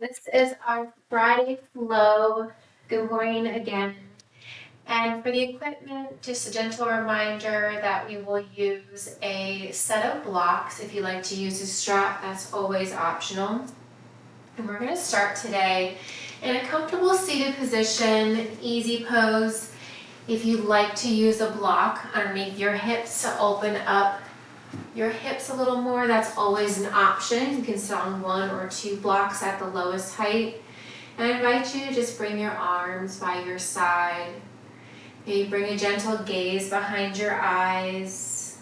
This is our Friday flow. Good morning again. And for the equipment, just a gentle reminder that we will use a set of blocks. If you like to use a strap, that's always optional. And we're going to start today in a comfortable seated position, easy pose. If you'd like to use a block underneath your hips to open up your hips a little more, that's always an option. You can sit on one or two blocks at the lowest height. And I invite you to just bring your arms by your side. Maybe bring a gentle gaze behind your eyes.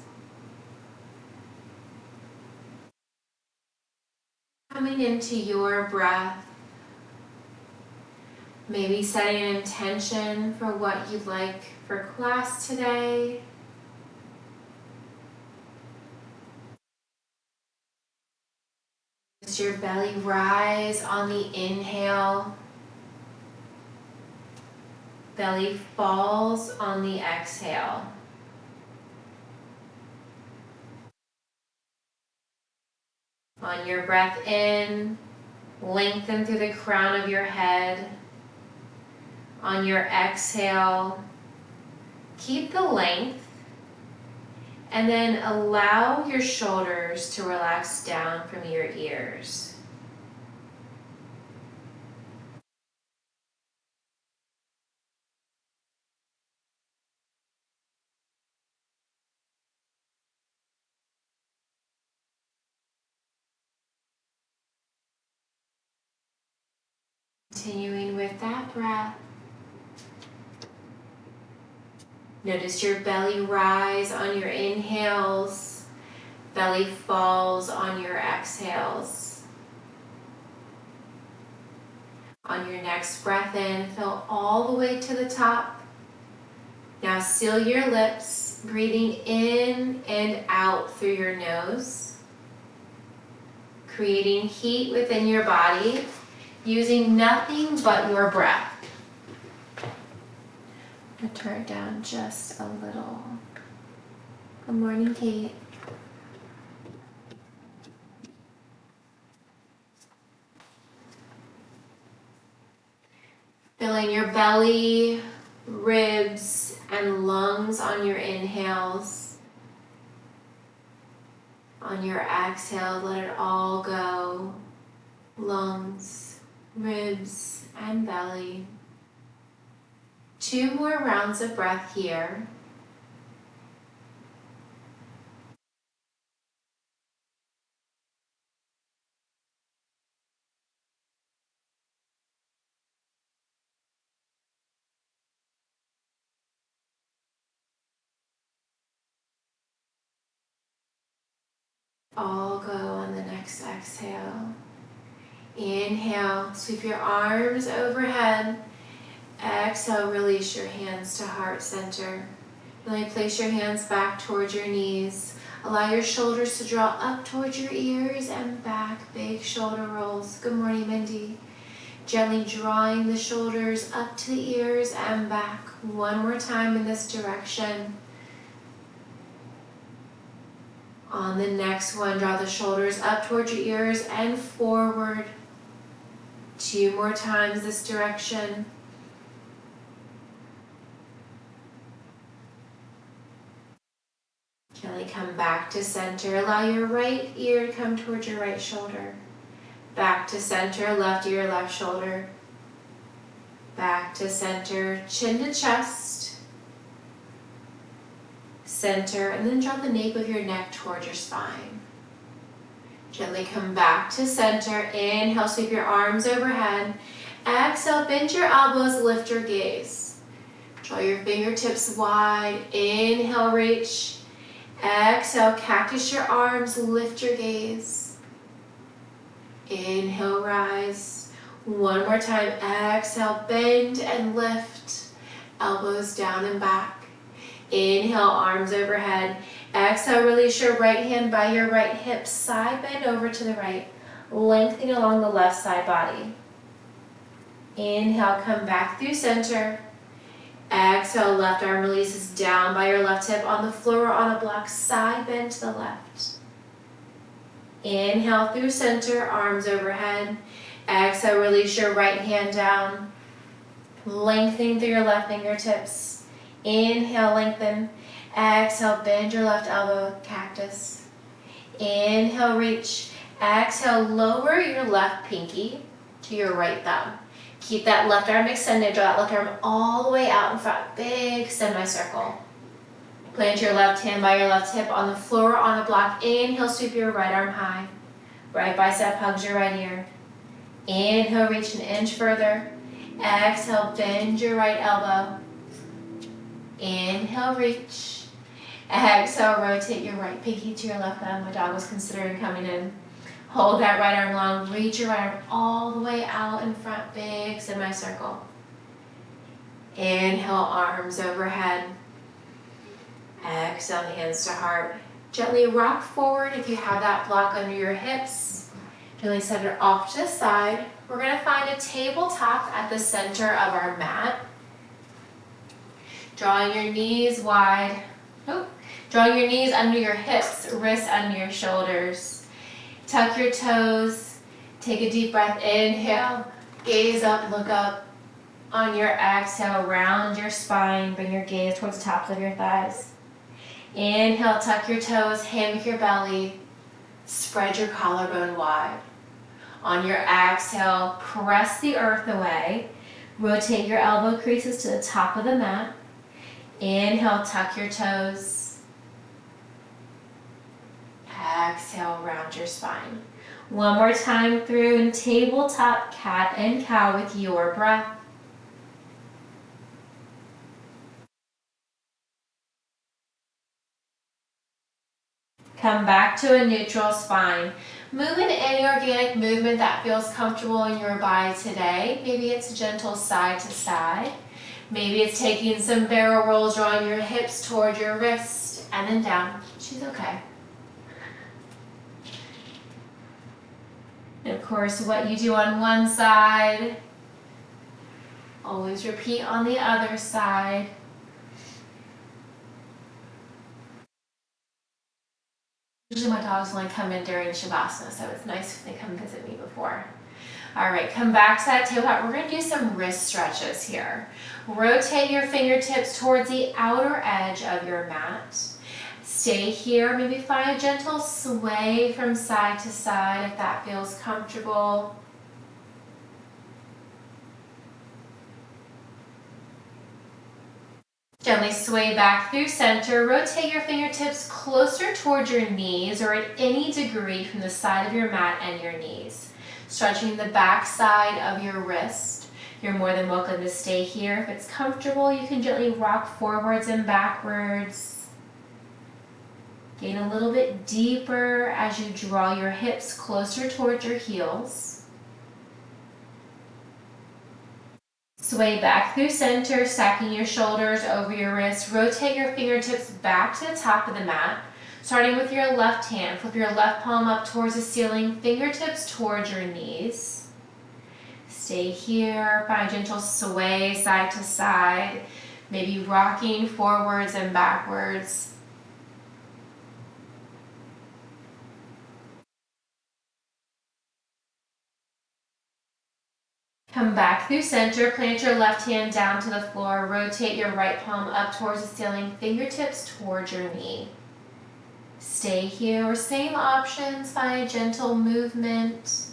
Coming into your breath. Maybe setting an intention for what you'd like for class today. Does your belly rise on the inhale? Belly falls on the exhale. On your breath in, lengthen through the crown of your head. On your exhale, keep the length, and then allow your shoulders to relax down from your ears. Continuing with that breath. Notice your belly rise on your inhales, belly falls on your exhales. On your next breath in, fill all the way to the top. Now seal your lips, breathing in and out through your nose, creating heat within your body, using nothing but your breath. I'm going to turn it down just a little. Good morning, Kate. Filling your belly, ribs, and lungs on your inhales. On your exhale, let it all go. Lungs, ribs, and belly. 2 more rounds of breath here. All go on the next exhale. Inhale, sweep your arms overhead. Exhale, release your hands to heart center. Really place your hands back towards your knees. Allow your shoulders to draw up towards your ears and back, big shoulder rolls. Good morning, Mindy. Gently drawing the shoulders up to the ears and back. One more time in this direction. On the next one, draw the shoulders up towards your ears and forward. 2 more times this direction. Gently come back to center. Allow your right ear to come towards your right shoulder. Back to center, left ear, left shoulder. Back to center, chin to chest. Center, and then draw the nape of your neck towards your spine. Gently come back to center. Inhale, sweep your arms overhead. Exhale, bend your elbows, lift your gaze. Draw your fingertips wide. Inhale, reach. Exhale, cactus your arms, lift your gaze. Inhale, rise. One more time. Exhale, bend and lift. Elbows down and back. Inhale, arms overhead. Exhale, release your right hand by your right hip, side bend over to the right, lengthening along the left side body. Inhale, come back through center. Exhale, left arm releases down by your left hip on the floor or on a block, side bend to the left. Inhale through center, arms overhead. Exhale, release your right hand down. Lengthening through your left fingertips. Inhale, lengthen. Exhale, bend your left elbow, cactus. Inhale, reach. Exhale, lower your left pinky to your right thumb. Keep that left arm extended. Draw that left arm all the way out in front. Big semicircle. Plant your left hand by your left hip on the floor on the block. Inhale, sweep your right arm high. Right bicep hugs your right ear. Inhale, reach an inch further. Exhale, bend your right elbow. Inhale, reach. Exhale, rotate your right pinky to your left thumb. My dog was considering coming in. Hold that right arm long. Reach your right arm all the way out in front. Big semicircle. Inhale, arms overhead. Exhale, hands to heart. Gently rock forward if you have that block under your hips. Gently set it off to the side. We're going to find a tabletop at the center of our mat. Drawing your knees wide. Drawing your knees under your hips, wrists under your shoulders. Tuck your toes. Take a deep breath. Inhale. Gaze up, look up. On your exhale, round your spine. Bring your gaze towards the tops of your thighs. Inhale, tuck your toes, hammock your belly, spread your collarbone wide. On your exhale, press the earth away. Rotate your elbow creases to the top of the mat. Inhale, tuck your toes. Exhale, round your spine. One more time through in tabletop cat and cow with your breath. Come back to a neutral spine. Move in any organic movement that feels comfortable in your body today. Maybe it's gentle side to side. Maybe it's taking some barrel rolls, drawing your hips toward your wrist and then down. She's okay. And of course, what you do on one side, always repeat on the other side. Usually my dogs only come in during Shavasana, so it's nice if they come visit me before. All right, come back to that tabletop. We're going to do some wrist stretches here. Rotate your fingertips towards the outer edge of your mat. Stay here. Maybe find a gentle sway from side to side if that feels comfortable. Gently sway back through center. Rotate your fingertips closer towards your knees or at any degree from the side of your mat and your knees. Stretching the back side of your wrist. You're more than welcome to stay here. If it's comfortable, you can gently rock forwards and backwards. Gain a little bit deeper as you draw your hips closer towards your heels. Sway back through center, stacking your shoulders over your wrists. Rotate your fingertips back to the top of the mat. Starting with your left hand, flip your left palm up towards the ceiling, fingertips towards your knees. Stay here, find a gentle sway side to side, maybe rocking forwards and backwards. Come back through center, plant your left hand down to the floor, rotate your right palm up towards the ceiling, fingertips towards your knee. Stay here, same options, find a gentle movement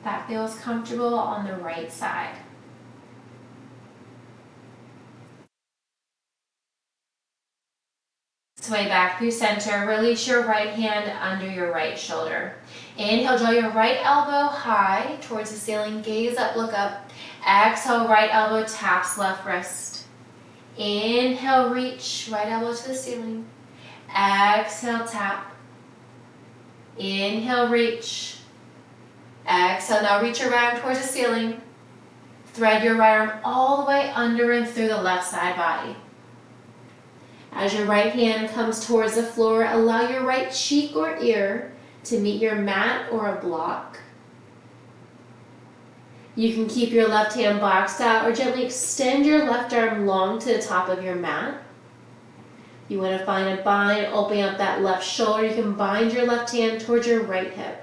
that feels comfortable on the right side. Sway back through center, release your right hand under your right shoulder. Inhale, draw your right elbow high towards the ceiling, gaze up, look up. Exhale, right elbow taps left wrist. Inhale, reach, right elbow to the ceiling. Exhale, tap. Inhale, reach. Exhale, now reach your right arm towards the ceiling. Thread your right arm all the way under and through the left side body. As your right hand comes towards the floor, allow your right cheek or ear to meet your mat or a block. You can keep your left hand boxed out or gently extend your left arm long to the top of your mat. You want to find a bind, opening up that left shoulder. You can bind your left hand towards your right hip.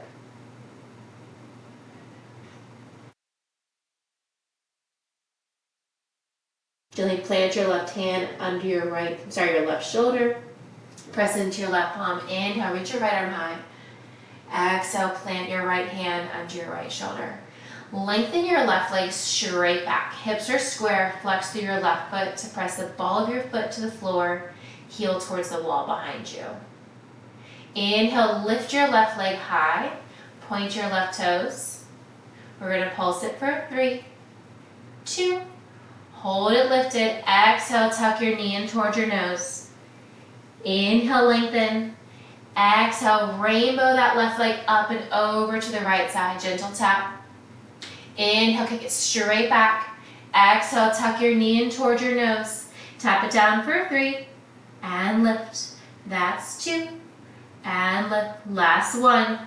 Gently plant your left hand under your your left shoulder. Press into your left palm. Inhale, reach your right arm high. Exhale, plant your right hand under your right shoulder. Lengthen your left leg straight back. Hips are square. Flex through your left foot to press the ball of your foot to the floor. Heel towards the wall behind you. Inhale, lift your left leg high. Point your left toes. We're going to pulse it for 3, 2, hold it lifted. Exhale, tuck your knee in towards your nose. Inhale, lengthen. Exhale, rainbow that left leg up and over to the right side. Gentle tap. Inhale, kick it straight back. Exhale, tuck your knee in towards your nose. Tap it down for 3 and lift. That's 2 and lift. Last 1.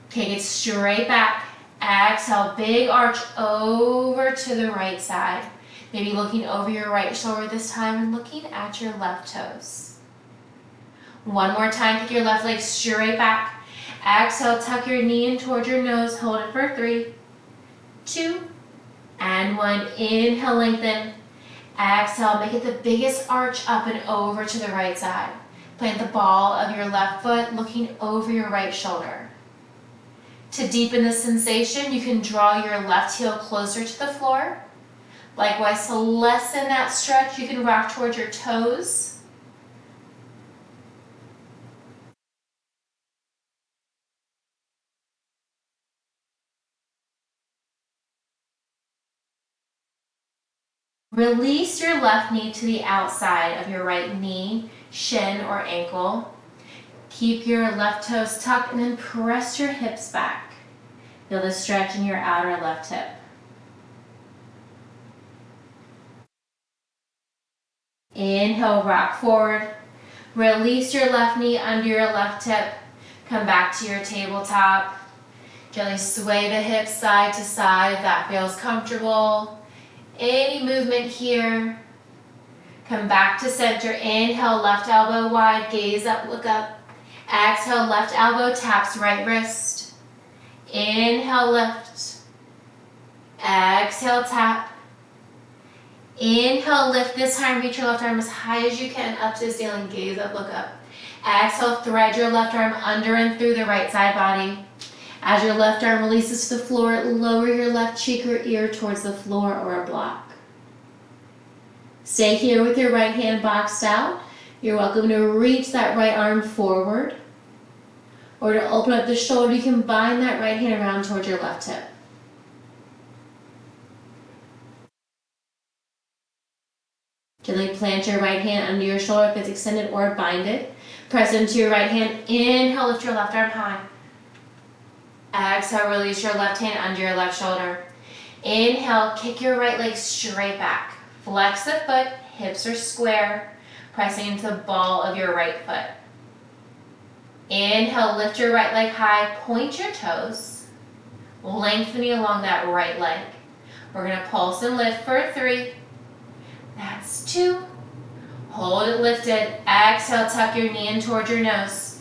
Kick it straight back. Exhale, big arch over to the right side. Maybe looking over your right shoulder this time and looking at your left toes. One more time, kick your left leg straight back. Exhale, tuck your knee in towards your nose. Hold it for 3, 2, and 1. Inhale, lengthen. Exhale, make it the biggest arch up and over to the right side. Plant the ball of your left foot looking over your right shoulder. To deepen the sensation, you can draw your left heel closer to the floor. Likewise, to lessen that stretch, you can rock towards your toes. Release your left knee to the outside of your right knee, shin, or ankle. Keep your left toes tucked and then press your hips back. Feel the stretch in your outer left hip. Inhale, rock forward. Release your left knee under your left hip. Come back to your tabletop. Gently sway the hips side to side if that feels comfortable. Any movement here. Come back to center. Inhale, left elbow wide, gaze up, look up. Exhale, left elbow taps right wrist. Inhale, lift. Exhale, tap. Inhale, lift. This time, reach your left arm as high as you can up to the ceiling. Gaze up, look up. Exhale, thread your left arm under and through the right side body. As your left arm releases to the floor, lower your left cheek or ear towards the floor or a block. Stay here with your right hand boxed out. You're welcome to reach that right arm forward. Or to open up the shoulder, you can bind that right hand around towards your left hip. Gently plant your right hand under your shoulder if it's extended, or bind it. Press into your right hand. Inhale, lift your left arm high. Exhale, release your left hand under your left shoulder. Inhale, kick your right leg straight back. Flex the foot, hips are square, pressing into the ball of your right foot. Inhale, lift your right leg high, point your toes, lengthening along that right leg. We're going to pulse and lift for 3. That's 2. Hold it lifted. Exhale, tuck your knee in towards your nose.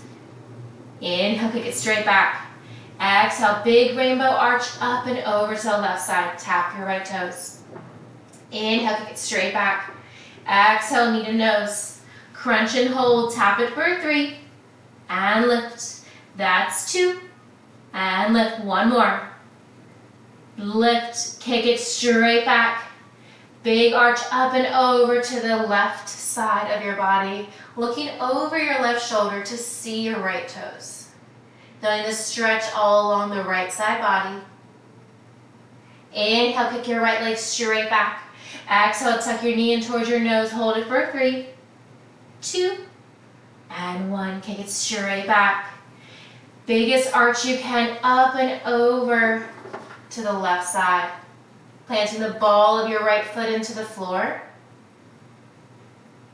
Inhale, kick it straight back. Exhale, big rainbow arch up and over to the left side. Tap your right toes. Inhale, kick it straight back. Exhale, knee to nose. Crunch and hold. Tap it for 3. And lift. That's 2. And lift. 1 more. Lift. Kick it straight back. Big arch up and over to the left side of your body. Looking over your left shoulder to see your right toes. Feeling the stretch all along the right side body. Inhale, kick your right leg straight back. Exhale, tuck your knee in towards your nose. Hold it for 3, 2, and 1. Kick it straight back. Biggest arch you can up and over to the left side. Planting the ball of your right foot into the floor.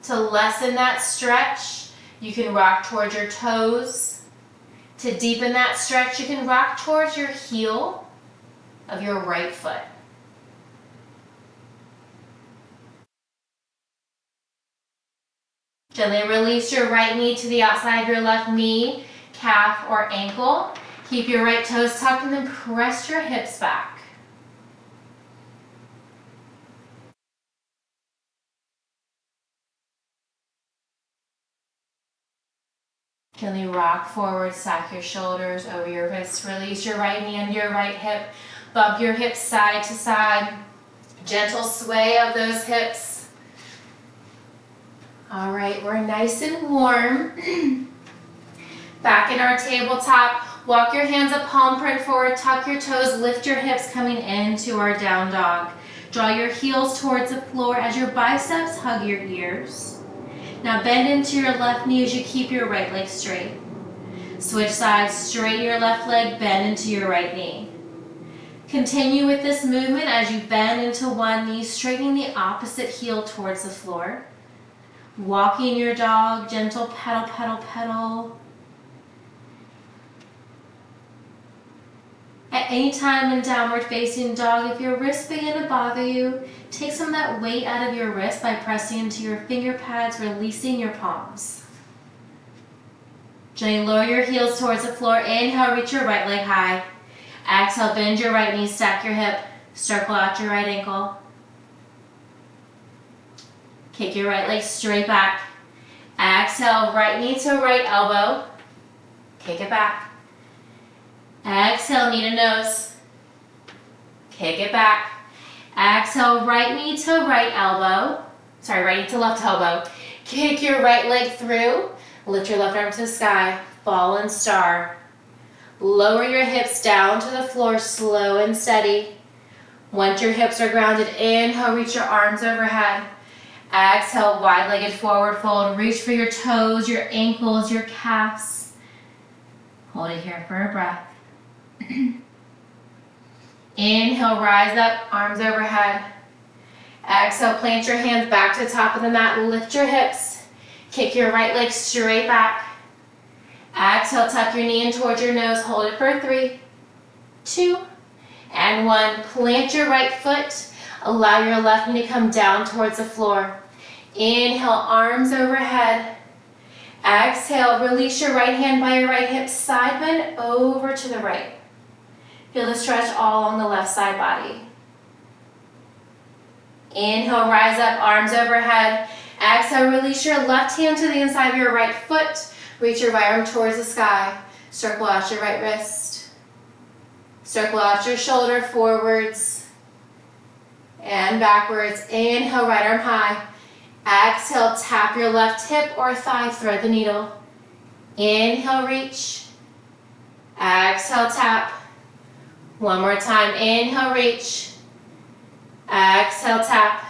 To lessen that stretch, you can rock towards your toes. To deepen that stretch, you can rock towards your heel of your right foot. Gently release your right knee to the outside of your left knee, calf, or ankle. Keep your right toes tucked and then press your hips back. Gently rock forward, stack your shoulders over your wrists, release your right knee under your right hip, bump your hips side to side, gentle sway of those hips. All right, we're nice and warm. Back in our tabletop, walk your hands up, palm print forward, tuck your toes, lift your hips coming into our down dog. Draw your heels towards the floor as your biceps hug your ears. Now bend into your left knee as you keep your right leg straight. Switch sides, straighten your left leg, bend into your right knee. Continue with this movement as you bend into one knee, straightening the opposite heel towards the floor. Walking your dog, gentle pedal, pedal, pedal. At any time in downward facing dog, if your wrists begin to bother you, take some of that weight out of your wrist by pressing into your finger pads, releasing your palms. Gently lower your heels towards the floor. Inhale, reach your right leg high. Exhale, bend your right knee, stack your hip, circle out your right ankle. Kick your right leg straight back. Exhale, right knee to right elbow. Kick it back. Exhale, knee to nose. Kick it back. Exhale, right knee to right elbow. Right knee to left elbow. Kick your right leg through. Lift your left arm to the sky. Fallen star. Lower your hips down to the floor, slow and steady. Once your hips are grounded, inhale, reach your arms overhead. Exhale, wide-legged forward fold. Reach for your toes, your ankles, your calves. Hold it here for a breath. Inhale, rise up, arms overhead. Exhale, plant your hands back to the top of the mat. Lift your hips. Kick your right leg straight back. Exhale, tuck your knee in towards your nose. Hold it for 3, 2, and 1. Plant your right foot. Allow your left knee to come down towards the floor. Inhale, arms overhead. Exhale, release your right hand by your right hip, side bend over to the right. Feel the stretch all on the left side body. Inhale, rise up, arms overhead. Exhale, release your left hand to the inside of your right foot. Reach your right arm towards the sky. Circle out your right wrist. Circle out your shoulder forwards and backwards. Inhale, right arm high. Exhale, tap your left hip or thigh, thread the needle. Inhale, reach. Exhale, tap. One more time. Inhale, reach. Exhale, tap.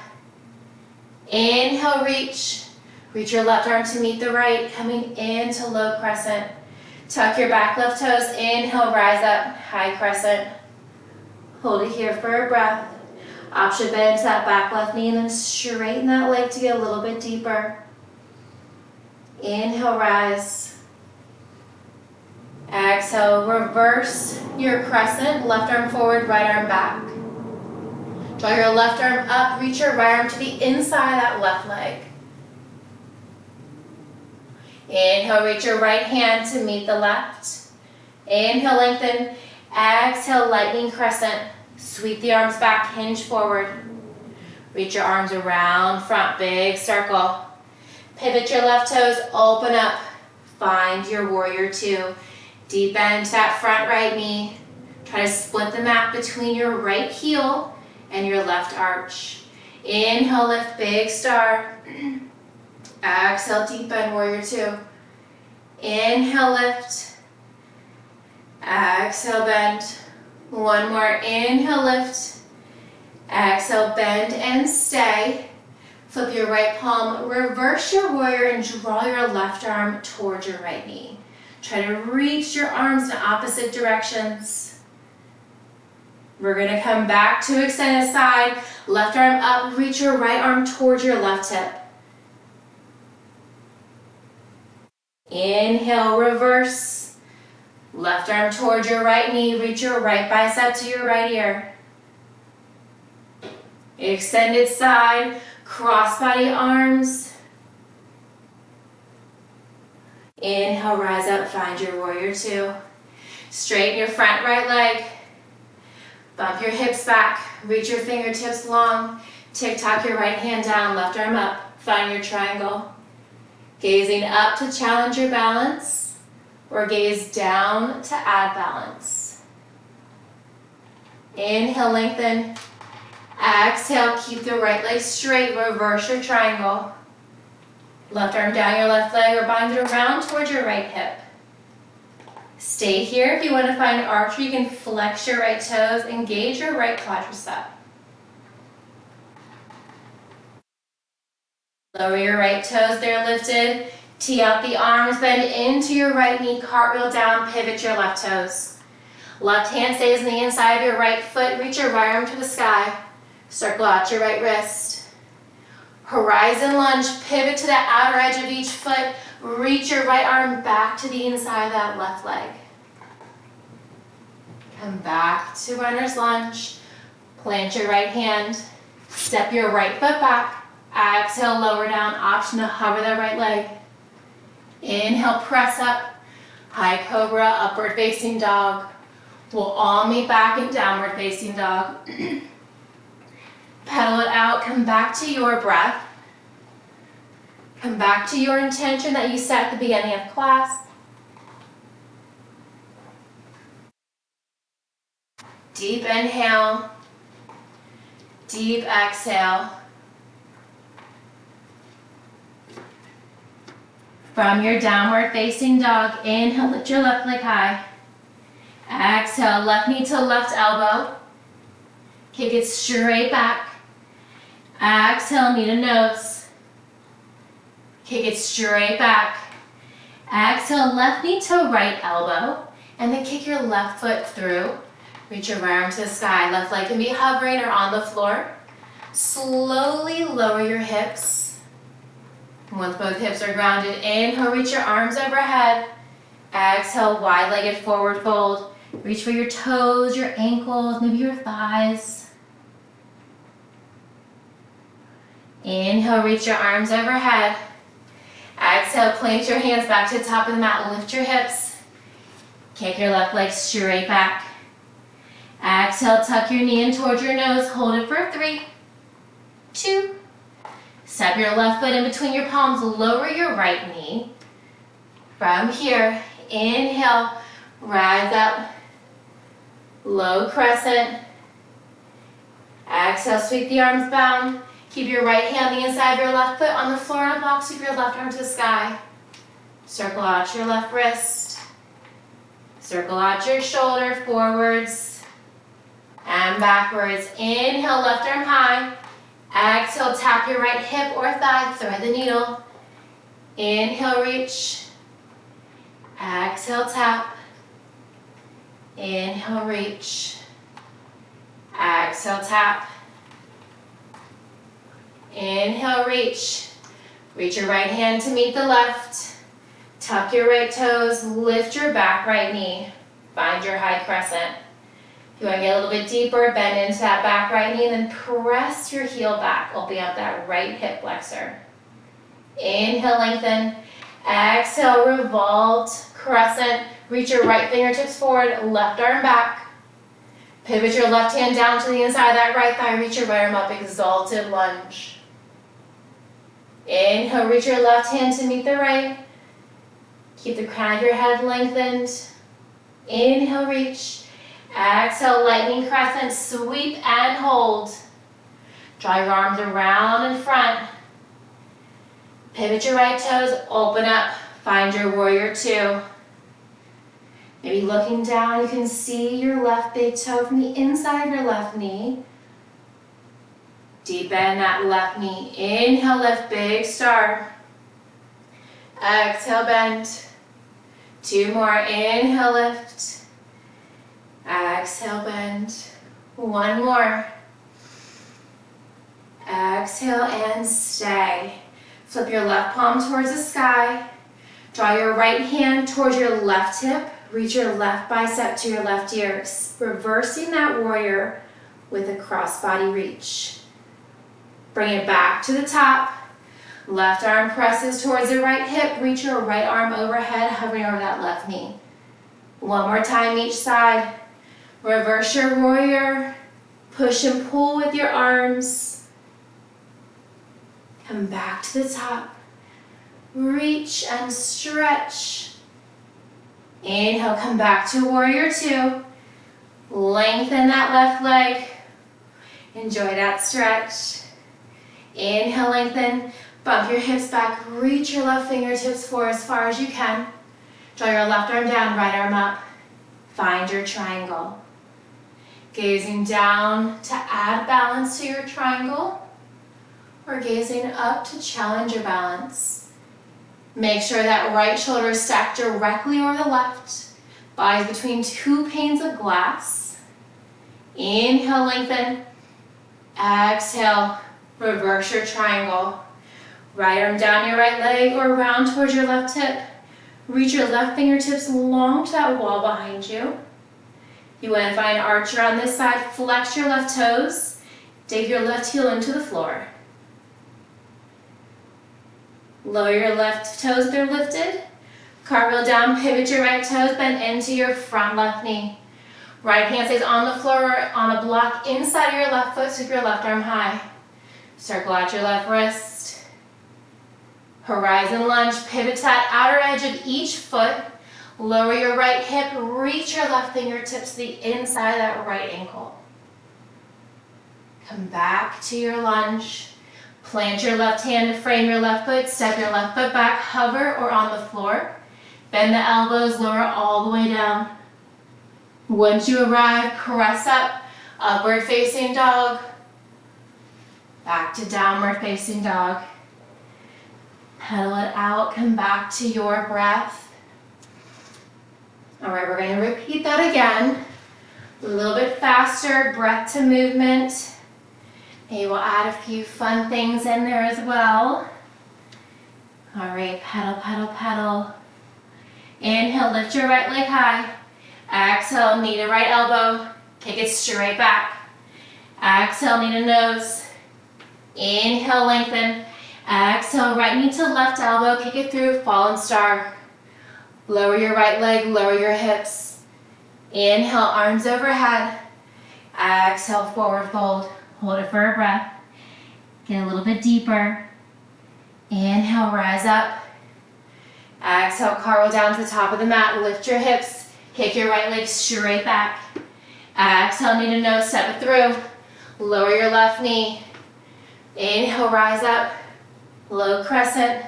Inhale, reach. Reach your left arm to meet the right, coming into low crescent. Tuck your back left toes. Inhale, rise up, high crescent. Hold it here for a breath. Option bend to that back left knee and then straighten that leg to get a little bit deeper. Inhale, rise. Exhale, reverse your crescent. Left arm forward, right arm back. Draw your left arm up, reach your right arm to the inside of that left leg. Inhale, reach your right hand to meet the left. Inhale, lengthen. Exhale, lightning crescent. Sweep the arms back, hinge forward. Reach your arms around front, big circle. Pivot your left toes, open up. Find your warrior 2. Deep bend to that front right knee. Try to split the mat between your right heel and your left arch. Inhale, lift, big star. Exhale, deep bend, warrior 2. Inhale, lift. Exhale, bend. One more. Inhale, lift. Exhale, bend and stay. Flip your right palm, reverse your warrior, and draw your left arm towards your right knee. Try to reach your arms in opposite directions. We're going to come back to extended side. Left arm up, reach your right arm towards your left hip. Inhale, reverse. Left arm towards your right knee, reach your right bicep to your right ear. Extended side, crossbody arms. Inhale, rise up, find your warrior 2. Straighten your front right leg. Bump your hips back, reach your fingertips long. Tick-tock your right hand down, left arm up. Find your triangle. Gazing up to challenge your balance. or gaze down to add balance. Inhale, lengthen. Exhale, keep the right leg straight, reverse your triangle. Left arm down your left leg or bind it around towards your right hip. Stay here. If you want to find arch, you can flex your right toes, engage your right quadricep. Lower your right toes, they're lifted. Tee out the arms, bend into your right knee, cartwheel down, pivot your left toes. Left hand stays on the inside of your right foot, reach your right arm to the sky. Circle out your right wrist. Horizon lunge, pivot to the outer edge of each foot, reach your right arm back to the inside of that left leg. Come back to runner's lunge, plant your right hand, step your right foot back, exhale, lower down, option to hover the right leg. Inhale, press up, high cobra, upward facing dog. We'll all meet back in downward facing dog. Pedal it out, come back to your breath. Come back to your intention that you set at the beginning of class. Deep inhale, deep exhale. From your downward facing dog, inhale, lift your left leg high. Exhale, left knee to left elbow. Kick it straight back. Exhale, knee to nose. Kick it straight back. Exhale, left knee to right elbow. And then kick your left foot through. Reach your right arm to the sky. Left leg can be hovering or on the floor. Slowly lower your hips. Once both hips are grounded, inhale, reach your arms overhead. Exhale, wide-legged forward fold. Reach for your toes, your ankles, maybe your thighs. Inhale, reach your arms overhead. Exhale, plant your hands back to the top of the mat. Lift your hips. Kick your left leg straight back. Exhale, tuck your knee in towards your nose. Hold it for 3, 2. Step your left foot in between your palms. Lower your right knee. From here, inhale, rise up. Low crescent. Exhale, sweep the arms down. Keep your right hand on the inside of your left foot on the floor and block. Sweep your left arm to the sky. Circle out your left wrist. Circle out your shoulder forwards and backwards. Inhale, left arm high. Exhale, tap your right hip or thigh. Thread the needle. Inhale, reach. Exhale, tap. Inhale, reach. Exhale, tap. Inhale, reach. Reach your right hand to meet the left. Tuck your right toes. Lift your back right knee. Find your high crescent. If you want to get a little bit deeper, bend into that back right knee and then press your heel back. Open up that right hip flexor. Inhale, lengthen. Exhale, revolve, crescent. Reach your right fingertips forward, left arm back. Pivot your left hand down to the inside of that right thigh. Reach your right arm up, exalted lunge. Inhale, reach your left hand to meet the right. Keep the crown of your head lengthened. Inhale, reach. Exhale, lightning crescent, sweep and hold. Draw your arms around in front. Pivot your right toes, open up, find your warrior 2. Maybe looking down, you can see your left big toe from the inside of your left knee. Deep bend that left knee. Inhale, lift, big star. Exhale, bend. 2 more, inhale, lift. Exhale, bend. 1 more. Exhale and stay. Flip your left palm towards the sky. Draw your right hand towards your left hip. Reach your left bicep to your left ear. Reversing that warrior with a crossbody reach. Bring it back to the top. Left arm presses towards the right hip. Reach your right arm overhead, hovering over that left knee. 1 more time each side. Reverse your warrior. Push and pull with your arms. Come back to the top. Reach and stretch. Inhale, come back to warrior two. Lengthen that left leg. Enjoy that stretch. Inhale, lengthen. Bump your hips back. Reach your left fingertips forward as far as you can. Draw your left arm down, right arm up. Find your triangle. Gazing down to add balance to your triangle, or gazing up to challenge your balance. Make sure that right shoulder is stacked directly over the left, body between two panes of glass. Inhale, lengthen. Exhale, reverse your triangle. Right arm down your right leg or round towards your left hip. Reach your left fingertips long to that wall behind you. You want to find archer on this side. Flex your left toes. Dig your left heel into the floor. Lower your left toes if they're lifted. Cartwheel down, pivot your right toes, bend into your front left knee. Right hand stays on the floor or on a block inside of your left foot, sweep your left arm high. Circle out your left wrist. Horizon lunge, pivot to that outer edge of each foot. Lower your right hip, reach your left fingertips to the inside of that right ankle. Come back to your lunge. Plant your left hand to frame your left foot, step your left foot back, hover or on the floor. Bend the elbows, lower all the way down. Once you arrive, press up, upward facing dog. Back to downward facing dog. Pedal it out, come back to your breath. All right, we're going to repeat that again. A little bit faster, breath to movement. Maybe we'll add a few fun things in there as well. All right, pedal, pedal, pedal. Inhale, lift your right leg high. Exhale, knee to right elbow. Kick it straight back. Exhale, knee to nose. Inhale, lengthen. Exhale, right knee to left elbow. Kick it through, fallen star. Lower your right leg, lower your hips. Inhale, arms overhead. Exhale, forward fold. Hold it for a breath. Get a little bit deeper. Inhale, rise up. Exhale, cartwheel down to the top of the mat. Lift your hips. Kick your right leg straight back. Exhale, knee to nose, step it through. Lower your left knee. Inhale, rise up. Low crescent.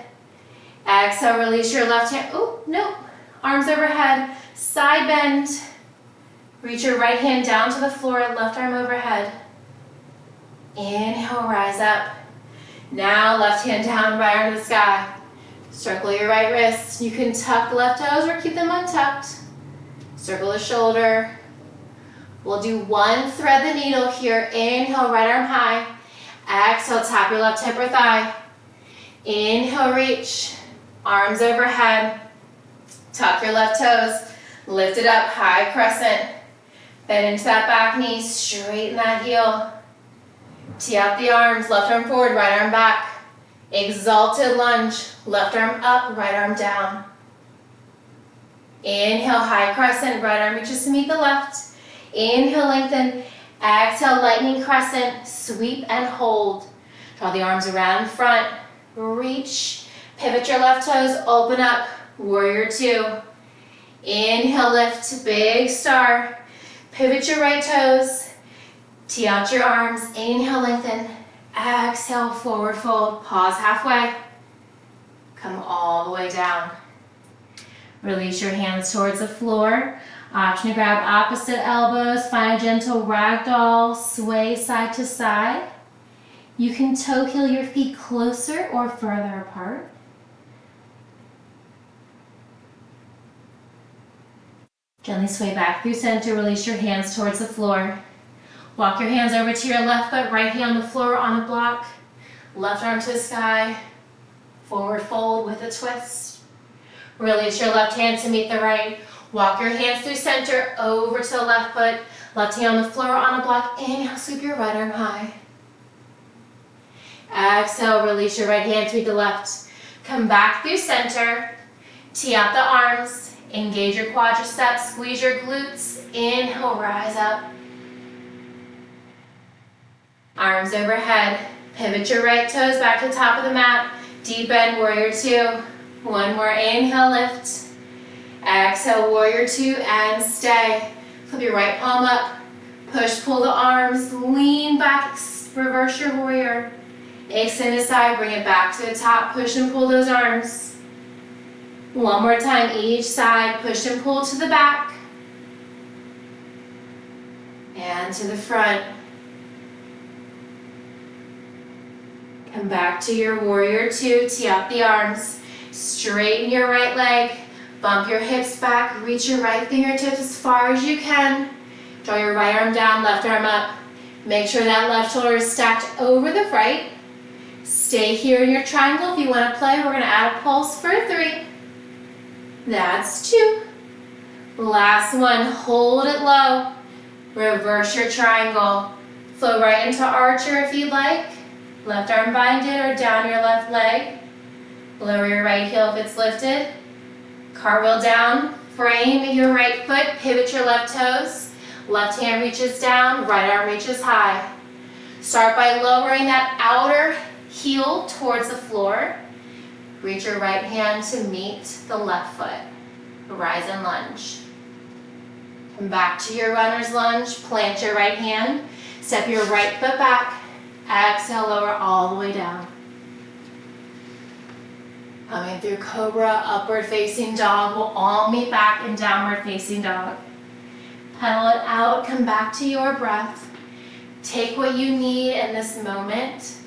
Exhale, release your left hand. Oh, no. Arms overhead. Side bend. Reach your right hand down to the floor, left arm overhead. Inhale, rise up. Now left hand down, right arm to the sky. Circle your right wrist. You can tuck the left toes or keep them untucked. Circle the shoulder. We'll do one thread the needle here. Inhale, right arm high. Exhale, tap your left hip or thigh. Inhale, reach. Arms overhead. Tuck your left toes. Lift it up, high crescent. Bend into that back knee, straighten that heel. Tee out the arms, left arm forward, right arm back. Exalted lunge, left arm up, right arm down. Inhale, high crescent, right arm reaches to meet the left. Inhale, lengthen. Exhale, lightning crescent, sweep and hold. Draw the arms around in front, reach. Pivot your left toes, open up, warrior two. Inhale, lift, big star. Pivot your right toes. Tee out your arms. Inhale, lengthen. Exhale, forward fold. Pause halfway. Come all the way down. Release your hands towards the floor. Option to grab opposite elbows. Find a gentle ragdoll. Sway side to side. You can toe heel your feet closer or further apart. Gently sway back through center. Release your hands towards the floor. Walk your hands over to your left foot, right hand on the floor on the block. Left arm to the sky. Forward fold with a twist. Release your left hand to meet the right. Walk your hands through center over to the left foot. Left hand on the floor on the block. Inhale, sweep your right arm high. Exhale, release your right hand to meet the left. Come back through center. Tee out the arms. Engage your quadriceps, squeeze your glutes. Inhale, rise up. Arms overhead. Pivot your right toes back to the top of the mat. Deep bend, warrior two. One more inhale, lift. Exhale, warrior two, and stay. Flip your right palm up. Push, pull the arms, lean back, reverse your warrior. Extend the side, bring it back to the top, push and pull those arms. One more time, each side, push and pull to the back. And to the front. Come back to your warrior two, tee up the arms. Straighten your right leg, bump your hips back, reach your right fingertips as far as you can. Draw your right arm down, left arm up. Make sure that left shoulder is stacked over the right. Stay here in your triangle. If you want to play, we're going to add a pulse for 3. That's 2. Last one, hold it low. Reverse your triangle. Flow right into archer if you'd like. Left arm bind it or down your left leg. Lower your right heel if it's lifted. Cartwheel down, frame your right foot, pivot your left toes. Left hand reaches down, right arm reaches high. Start by lowering that outer heel towards the floor. Reach your right hand to meet the left foot. Rise and lunge. Come back to your runner's lunge, plant your right hand, step your right foot back. Exhale, lower all the way down. Coming through cobra, upward facing dog. We'll all meet back in downward facing dog. Pedal it out, come back to your breath. Take what you need in this moment.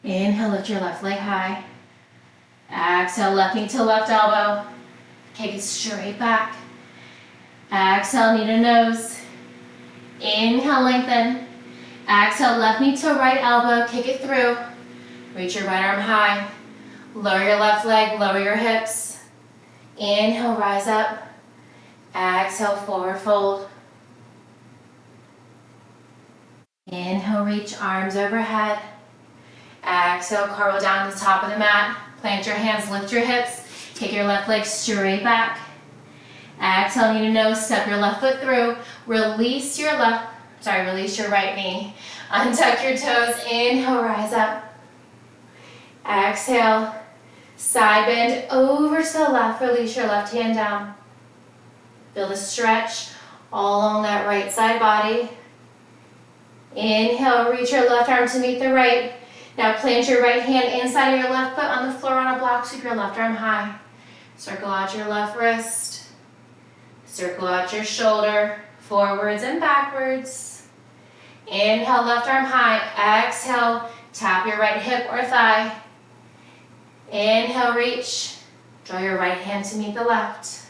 Inhale, lift your left leg high. Exhale, left knee to left elbow. Take it straight back. Exhale, knee to nose. Inhale, lengthen. Exhale, left knee to right elbow, kick it through. Reach your right arm high. Lower your left leg, lower your hips. Inhale, rise up. Exhale, forward fold. Inhale, reach arms overhead. Exhale, cartwheel down to the top of the mat. Plant your hands, lift your hips. Kick your left leg straight back. Exhale, knee to nose, step your left foot through. Release your right knee. Untuck your toes, inhale, rise up. Exhale, side bend over to the left, release your left hand down. Feel the stretch all along that right side body. Inhale, reach your left arm to meet the right. Now plant your right hand inside of your left foot on the floor on a block, sweep your left arm high. Circle out your left wrist. Circle out your shoulder, forwards and backwards. Inhale, left arm high. Exhale, tap your right hip or thigh. Inhale, reach. Draw your right hand to meet the left.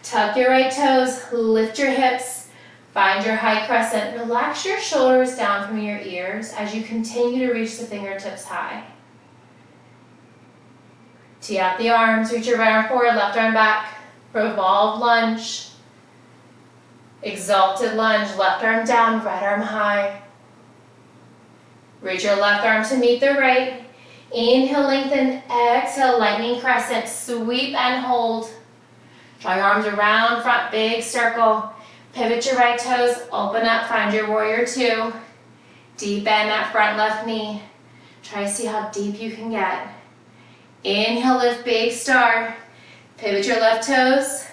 Tuck your right toes, lift your hips. Find your high crescent. Relax your shoulders down from your ears as you continue to reach the fingertips high. Tee out the arms, reach your right arm forward, left arm back. Revolve lunge. Exalted lunge, left arm down, right arm high. Reach your left arm to meet the right. Inhale, lengthen, exhale, lightning crescent, sweep and hold. Draw your arms around, front, big circle. Pivot your right toes, open up, find your warrior two. Deep bend that front left knee. Try to see how deep you can get. Inhale, lift, big star. Pivot your left toes.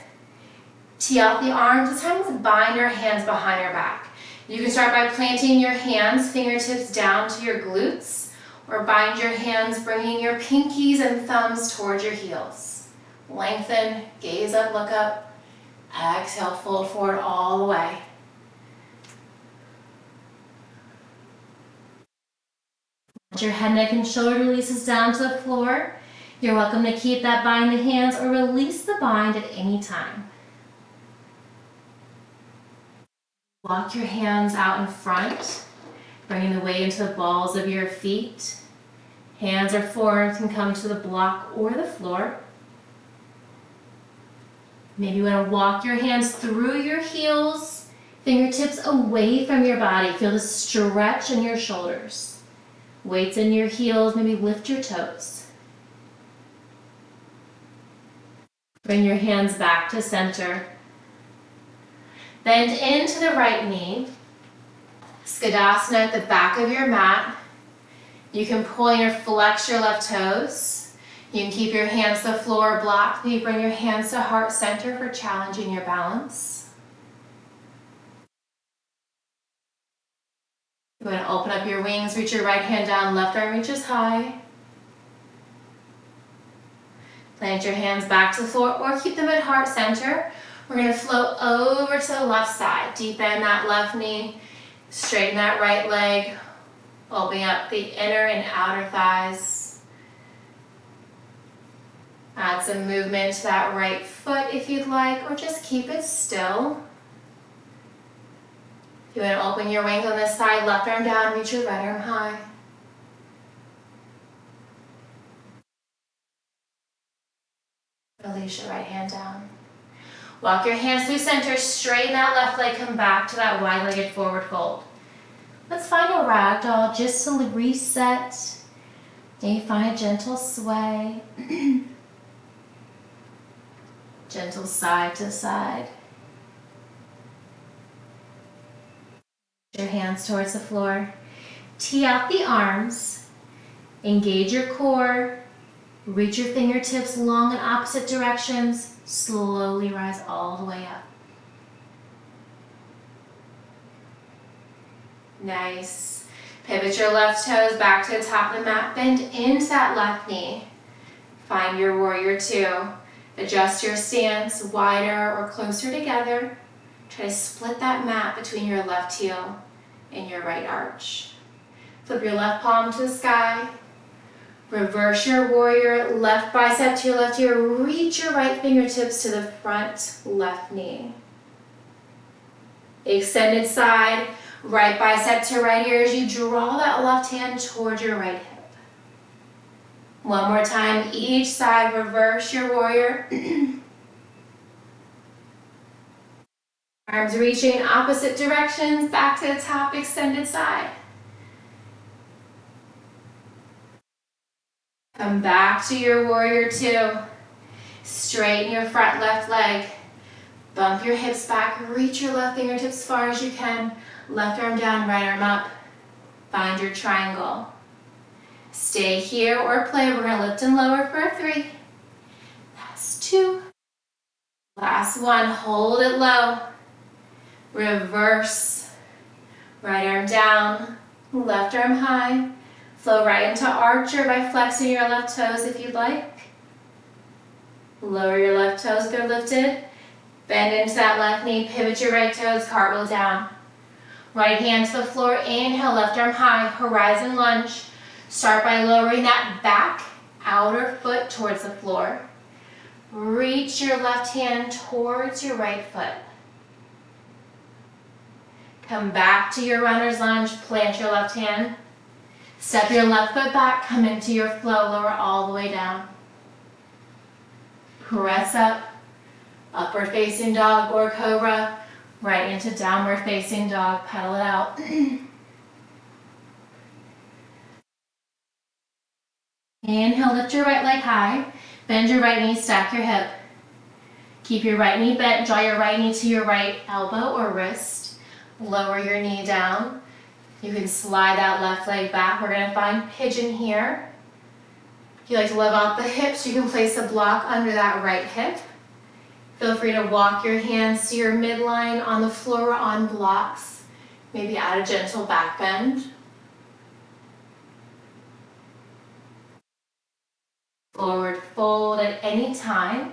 Tee out the arms. This time let's bind our hands behind our back. You can start by planting your hands, fingertips down to your glutes, or bind your hands, bringing your pinkies and thumbs towards your heels. Lengthen, gaze up, look up. Exhale, fold forward all the way. Let your head, neck, and shoulder releases down to the floor. You're welcome to keep that bind the hands or release the bind at any time. Walk your hands out in front, bringing the weight into the balls of your feet. Hands or forward can come to the block or the floor. Maybe you want to walk your hands through your heels, fingertips away from your body. Feel the stretch in your shoulders. Weights in your heels, maybe lift your toes. Bring your hands back to center. Bend into the right knee. Skadasana at the back of your mat. You can point or flex your left toes. You can keep your hands to the floor blocked. Maybe bring your hands to heart center for challenging your balance. You want to open up your wings, reach your right hand down, left arm reaches high. Plant your hands back to the floor or keep them at heart center. We're going to float over to the left side. Deepen that left knee, straighten that right leg, opening up the inner and outer thighs. Add some movement to that right foot if you'd like, or just keep it still. If you want to open your wings on this side, left arm down, reach your right arm high. Release your right hand down. Walk your hands through center, straighten that left leg, come back to that wide-legged forward fold. Let's find a ragdoll just to reset. Maybe find a gentle sway. Gentle side to side. Your hands towards the floor. Tee out the arms. Engage your core. Reach your fingertips long in opposite directions. Slowly rise all the way up. Nice. Pivot your left toes back to the top of the mat. Bend into that left knee. Find your warrior two. Adjust your stance wider or closer together. Try to split that mat between your left heel and your right arch. Flip your left palm to the sky. Reverse your warrior, left bicep to your left ear. Reach your right fingertips to the front left knee. Extended side, right bicep to right ear as you draw that left hand towards your right hip. One more time, each side, reverse your warrior. Arms reaching in opposite directions, back to the top, extended side. Come back to your warrior two. Straighten your front left leg. Bump your hips back, reach your left fingertips as far as you can. Left arm down, right arm up. Find your triangle. Stay here or play. We're going to lift and lower for a 3. That's 2. Last one, hold it low. Reverse. Right arm down, left arm high. Flow right into archer by flexing your left toes if you'd like. Lower your left toes if they're lifted. Bend into that left knee, pivot your right toes, cartwheel down. Right hand to the floor, inhale, left arm high, horizon lunge. Start by lowering that back outer foot towards the floor. Reach your left hand towards your right foot. Come back to your runner's lunge, plant your left hand. Step your left foot back, come into your flow, lower all the way down. Press up, upward facing dog or cobra, right into downward facing dog, pedal it out. Inhale, lift your right leg high, bend your right knee, stack your hip. Keep your right knee bent, draw your right knee to your right elbow or wrist. Lower your knee down. You can slide that left leg back. We're going to find pigeon here. If you like to live out the hips, you can place a block under that right hip. Feel free to walk your hands to your midline on the floor or on blocks. Maybe add a gentle back bend. Forward fold at any time.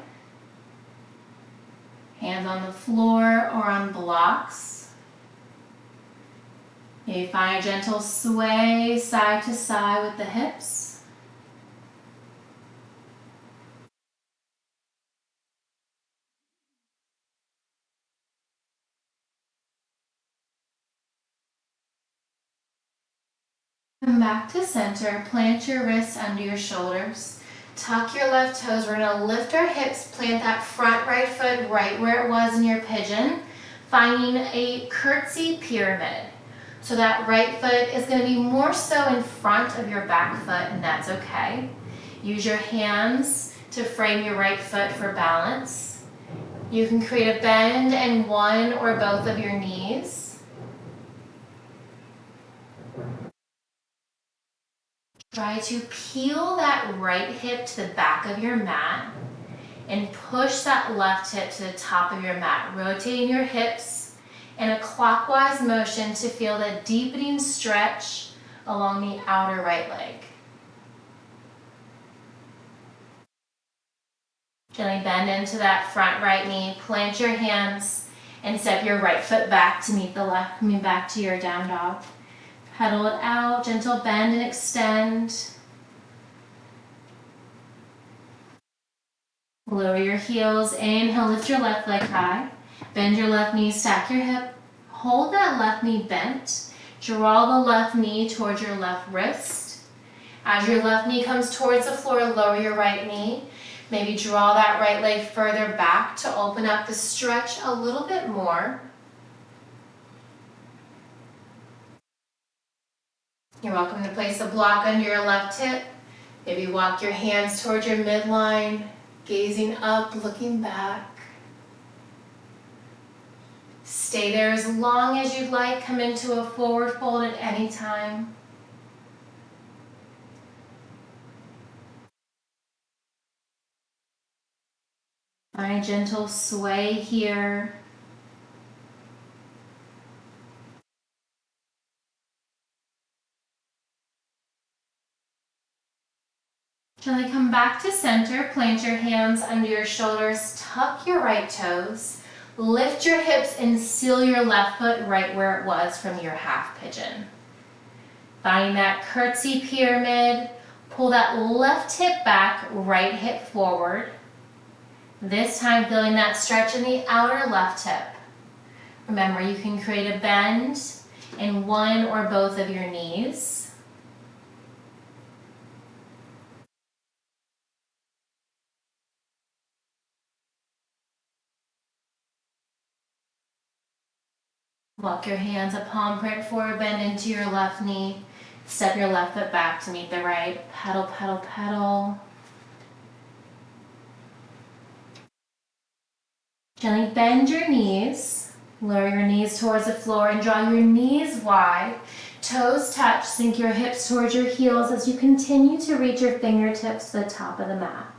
Hands on the floor or on blocks. Maybe find a gentle sway side to side with the hips. Come back to center, plant your wrists under your shoulders. Tuck your left toes. We're going to lift our hips, plant that front right foot right where it was in your pigeon, finding a curtsy pyramid. So that right foot is going to be more so in front of your back foot, and that's okay. Use your hands to frame your right foot for balance. You can create a bend in one or both of your knees. Try to peel that right hip to the back of your mat and push that left hip to the top of your mat, rotating your hips in a clockwise motion to feel the deepening stretch along the outer right leg. Gently bend into that front right knee, plant your hands, and step your right foot back to meet the left, coming back to your down dog. Pedal it out, gentle bend and extend. Lower your heels, inhale, lift your left leg high. Bend your left knee, stack your hip. Hold that left knee bent. Draw the left knee towards your left wrist. As your left knee comes towards the floor, lower your right knee. Maybe draw that right leg further back to open up the stretch a little bit more. You're welcome to place a block under your left hip. Maybe walk your hands towards your midline, gazing up, looking back. Stay there as long as you'd like. Come into a forward fold at any time. Find a gentle sway here. Gently come back to center, plant your hands under your shoulders, tuck your right toes, lift your hips and seal your left foot right where it was from your half pigeon. Finding that curtsy pyramid, pull that left hip back, right hip forward. This time feeling that stretch in the outer left hip. Remember, you can create a bend in one or both of your knees. Walk your hands a palm print forward, bend into your left knee. Step your left foot back to meet the right. Pedal, pedal, pedal. Gently bend your knees. Lower your knees towards the floor and draw your knees wide. Toes touch, sink your hips towards your heels as you continue to reach your fingertips to the top of the mat.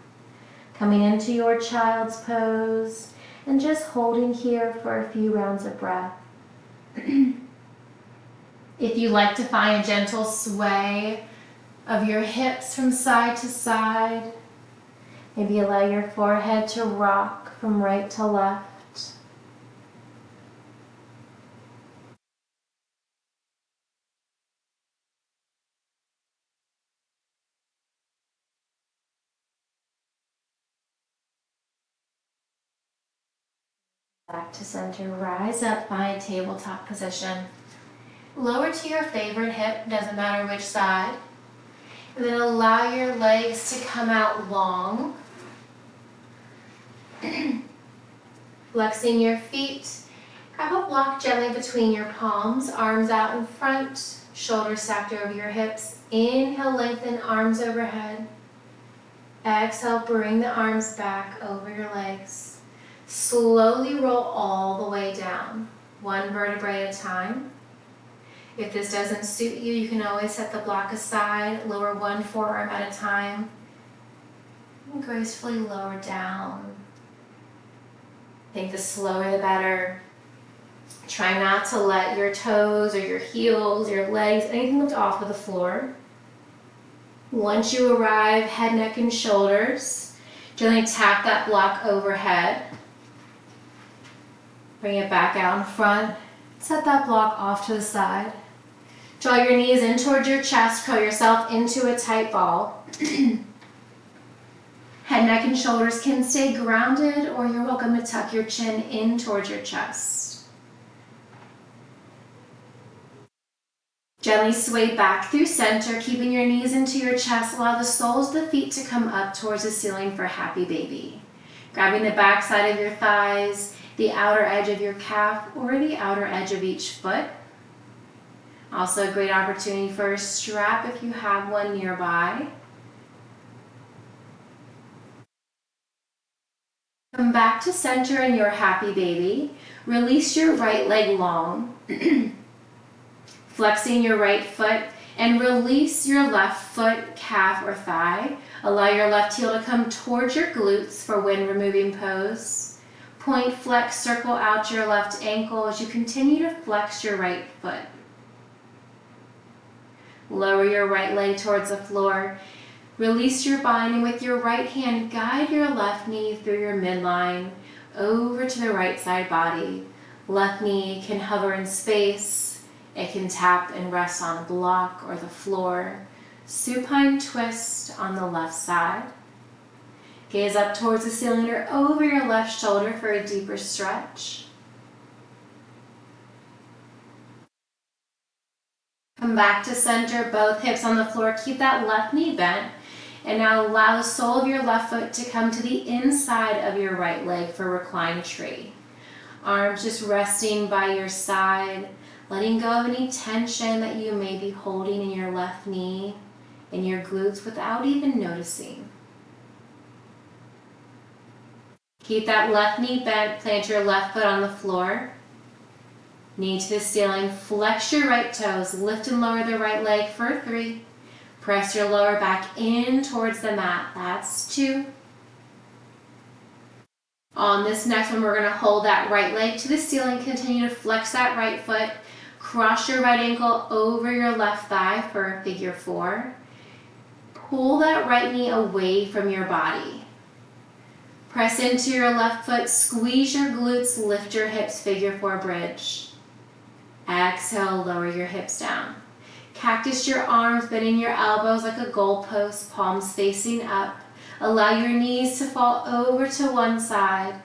Coming into your child's pose and just holding here for a few rounds of breath. If you like to find a gentle sway of your hips from side to side, maybe allow your forehead to rock from right to left. Back to center, rise up, find tabletop position. Lower to your favorite hip, doesn't matter which side. And then allow your legs to come out long. Flexing your feet. Grab a block gently between your palms, arms out in front, shoulders stacked over your hips. Inhale, lengthen arms overhead. Exhale, bring the arms back over your legs. Slowly roll all the way down, one vertebrae at a time. If this doesn't suit you, you can always set the block aside, lower one forearm at a time, and gracefully lower down. I think the slower the better. Try not to let your toes or your heels, your legs, anything lift off of the floor. Once you arrive, head, neck, and shoulders, gently tap that block overhead. Bring it back out in front. Set that block off to the side. Draw your knees in towards your chest. Curl yourself into a tight ball. Head, neck, and shoulders can stay grounded, or you're welcome to tuck your chin in towards your chest. Gently sway back through center, keeping your knees into your chest. Allow the soles of the feet to come up towards the ceiling for happy baby. Grabbing the back side of your thighs, the outer edge of your calf, or the outer edge of each foot. Also a great opportunity for a strap if you have one nearby. Come back to center in your happy baby. Release your right leg long. Flexing your right foot And release your left foot, calf, or thigh. Allow your left heel to come towards your glutes for wind removing pose. Point, flex, circle out your left ankle as you continue to flex your right foot. Lower your right leg towards the floor. Release your bind, and with your right hand, guide your left knee through your midline over to the right side body. Left knee can hover in space. It can tap and rest on a block or the floor. Supine twist on the left side. Gaze up towards the ceiling or over your left shoulder for a deeper stretch. Come back to center, both hips on the floor. Keep that left knee bent. And now allow the sole of your left foot to come to the inside of your right leg for reclined tree. Arms just resting by your side, letting go of any tension that you may be holding in your left knee and your glutes without even noticing. Keep that left knee bent, plant your left foot on the floor. Knee to the ceiling, flex your right toes, lift and lower the right leg for 3. Press your lower back in towards the mat. That's 2. On this next one, we're going to hold that right leg to the ceiling. Continue to flex that right foot. Cross your right ankle over your left thigh for a figure 4. Pull that right knee away from your body. Press into your left foot. Squeeze your glutes. Lift your hips, figure 4 bridge. Exhale, lower your hips down. Cactus your arms, bending your elbows like a goalpost, palms facing up. Allow your knees to fall over to one side,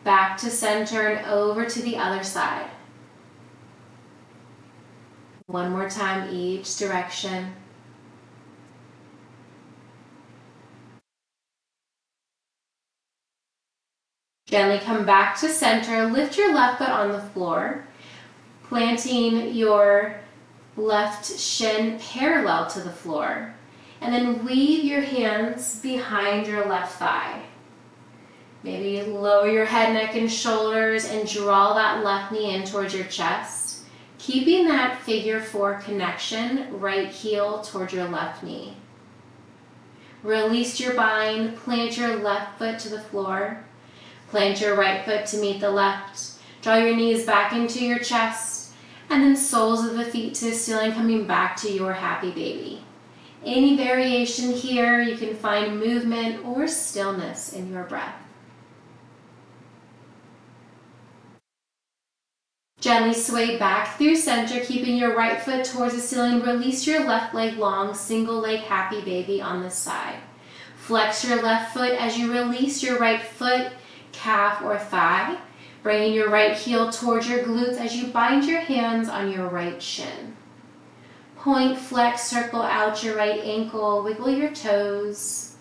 back to center and over to the other side. One more time, each direction. Gently come back to center. Lift your left foot on the floor, planting your left shin parallel to the floor, and then weave your hands behind your left thigh. Maybe lower your head, neck, and shoulders and draw that left knee in towards your chest, keeping that figure 4 connection, right heel towards your left knee. Release your bind, plant your left foot to the floor, plant your right foot to meet the left. Draw your knees back into your chest, and then soles of the feet to the ceiling, coming back to your happy baby. Any variation here, you can find movement or stillness in your breath. Gently sway back through center, keeping your right foot towards the ceiling. Release your left leg long, single leg happy baby on this side. Flex your left foot as you release your right foot, calf, or thigh. Bringing your right heel towards your glutes as you bind your hands on your right shin. Point, flex, circle out your right ankle, wiggle your toes.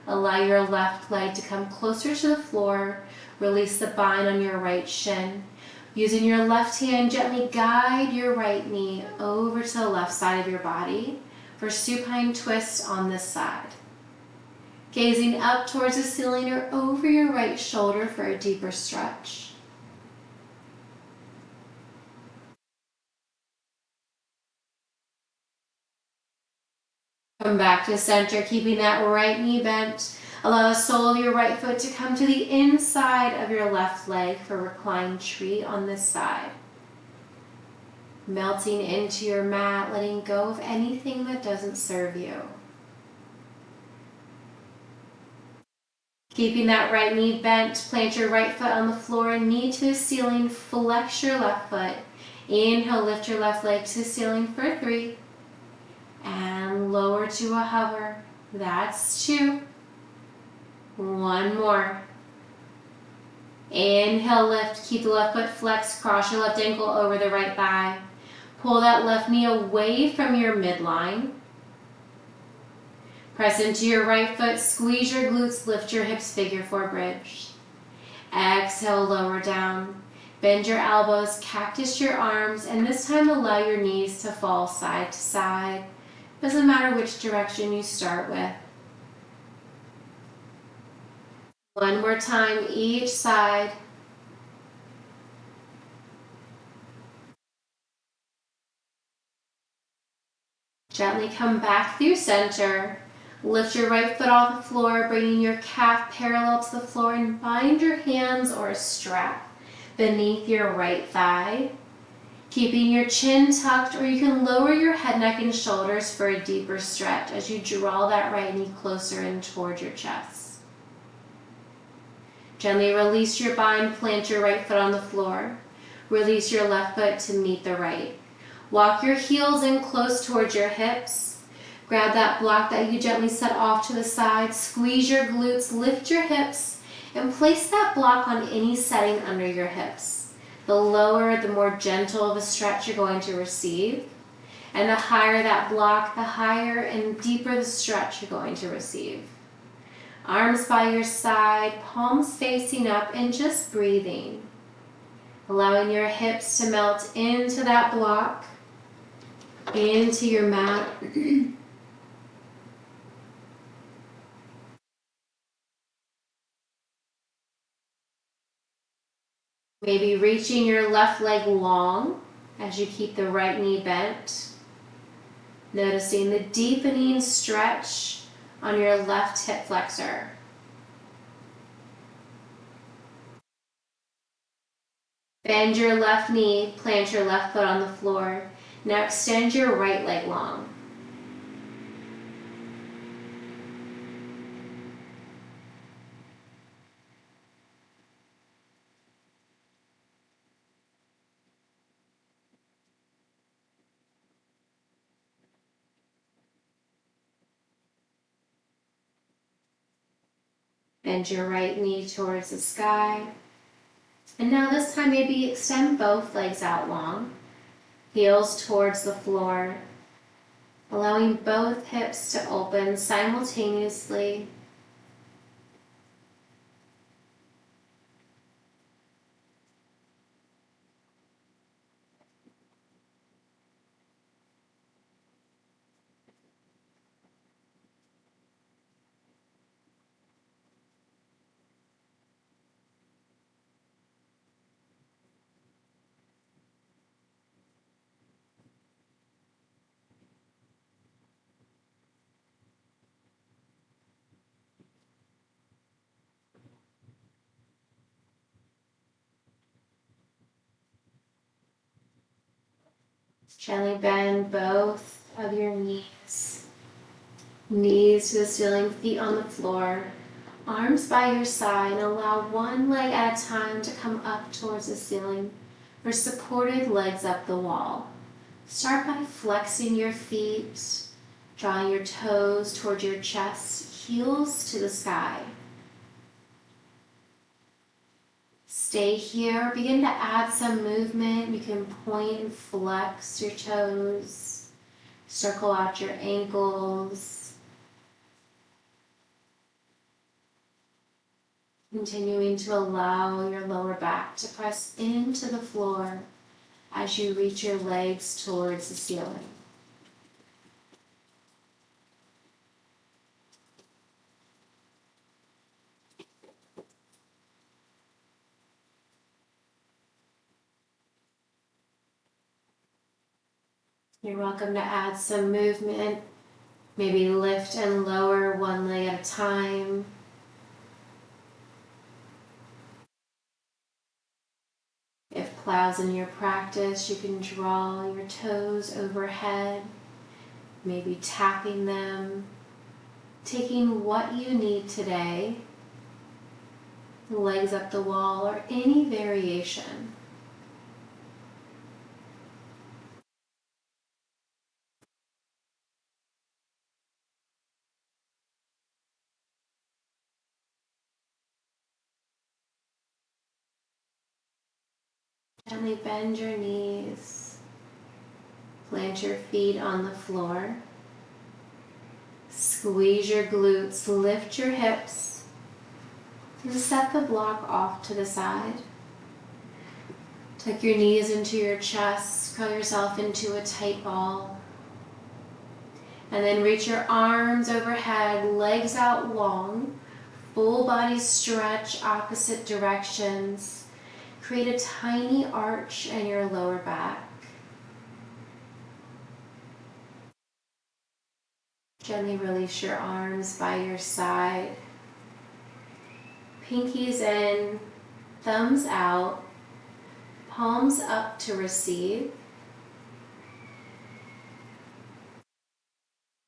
Allow your left leg to come closer to the floor. Release the bind on your right shin. Using your left hand, gently guide your right knee over to the left side of your body for supine twist on this side. Gazing up towards the ceiling or over your right shoulder for a deeper stretch. Come back to center, keeping that right knee bent. Allow the sole of your right foot to come to the inside of your left leg for reclined tree on this side. Melting into your mat, letting go of anything that doesn't serve you. Keeping that right knee bent, plant your right foot on the floor, knee to the ceiling, flex your left foot. Inhale, lift your left leg to the ceiling for 3. And lower to a hover. That's 2. One more. Inhale, lift, keep the left foot flexed, cross your left ankle over the right thigh. Pull that left knee away from your midline. Press into your right foot, squeeze your glutes, lift your hips, figure 4 bridge. Exhale, lower down. Bend your elbows, cactus your arms, and this time allow your knees to fall side to side. Doesn't matter which direction you start with. One more time, each side. Gently come back through center. Lift your right foot off the floor, bringing your calf parallel to the floor, and bind your hands or a strap beneath your right thigh. Keeping your chin tucked, or you can lower your head, neck, and shoulders for a deeper stretch as you draw that right knee closer in toward your chest. Gently release your bind, plant your right foot on the floor. Release your left foot to meet the right. Walk your heels in close towards your hips. Grab that block that you gently set off to the side. Squeeze your glutes, lift your hips, and place that block on any setting under your hips. The lower, the more gentle of a stretch you're going to receive. And the higher that block, the higher and deeper the stretch you're going to receive. Arms by your side, palms facing up, and just breathing. Allowing your hips to melt into that block, into your mat. Maybe reaching your left leg long as you keep the right knee bent. Noticing the deepening stretch on your left hip flexor. Bend your left knee, plant your left foot on the floor. Now extend your right leg long. Bend your right knee towards the sky. And now this time maybe extend both legs out long. Heels towards the floor. Allowing both hips to open simultaneously. Gently bend both of your knees. Knees to the ceiling, feet on the floor. Arms by your side, and allow one leg at a time to come up towards the ceiling for supported legs up the wall. Start by flexing your feet, drawing your toes toward your chest, heels to the sky. Stay here. Begin to add some movement. You can point and flex your toes, circle out your ankles. Continuing to allow your lower back to press into the floor as you reach your legs towards the ceiling. You're welcome to add some movement. Maybe lift and lower one leg at a time. If clouds in your practice, you can draw your toes overhead, maybe tapping them, taking what you need today, legs up the wall, or any variation. Gently bend your knees, plant your feet on the floor, squeeze your glutes, lift your hips, and set the block off to the side. Tuck your knees into your chest, curl yourself into a tight ball, and then reach your arms overhead, legs out long, full body stretch, opposite directions. Create a tiny arch in your lower back. Gently release your arms by your side. Pinkies in, thumbs out, palms up to receive.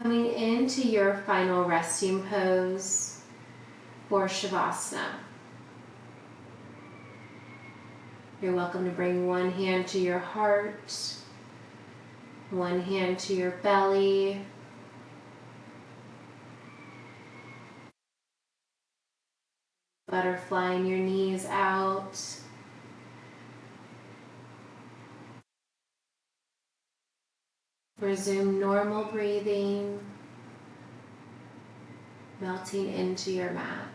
Coming into your final resting pose for Shavasana. You're welcome to bring one hand to your heart, one hand to your belly. Butterflying your knees out. Resume normal breathing, melting into your mat.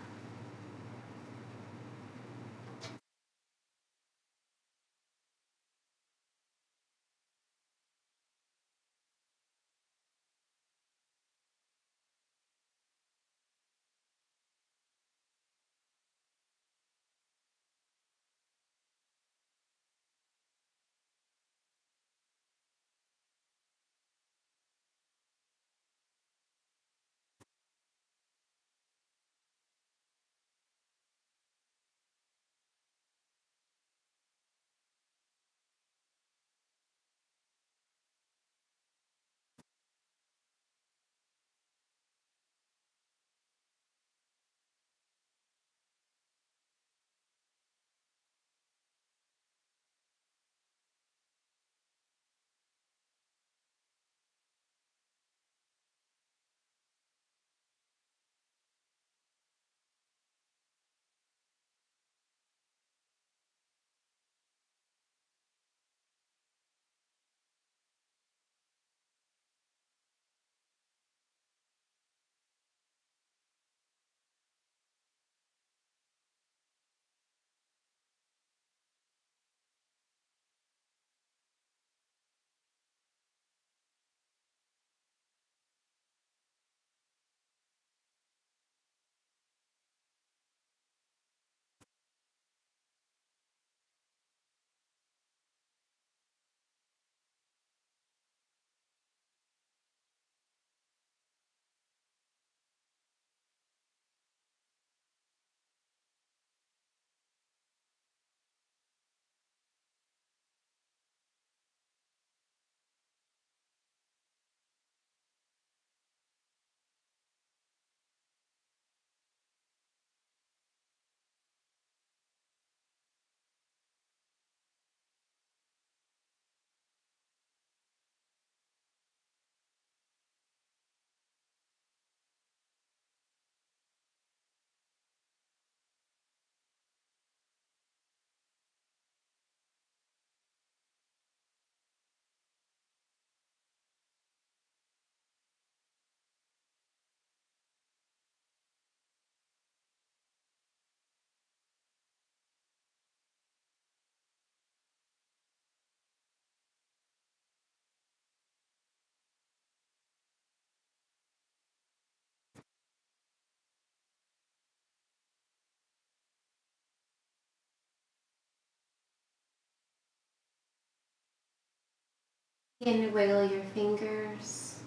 Begin to wiggle your fingers,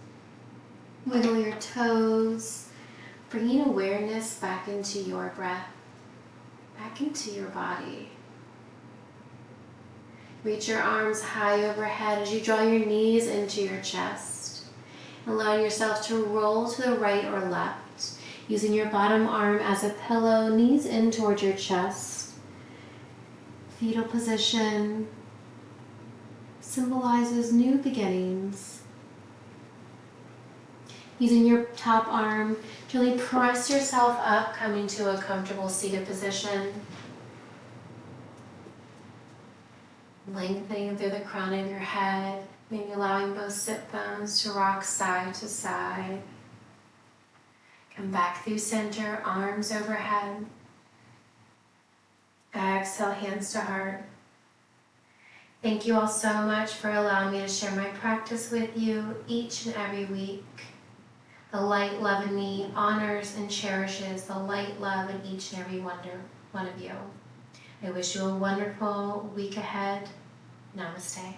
wiggle your toes, bringing awareness back into your breath, back into your body. Reach your arms high overhead as you draw your knees into your chest, allowing yourself to roll to the right or left, using your bottom arm as a pillow, knees in towards your chest. Fetal position symbolizes new beginnings. Using your top arm, gently press yourself up, coming to a comfortable seated position. Lengthening through the crown of your head, maybe allowing both sit bones to rock side to side. Come back through center, arms overhead. Exhale, hands to heart. Thank you all so much for allowing me to share my practice with you each and every week. The light love in me honors and cherishes the light love in each and every one of you. I wish you a wonderful week ahead. Namaste.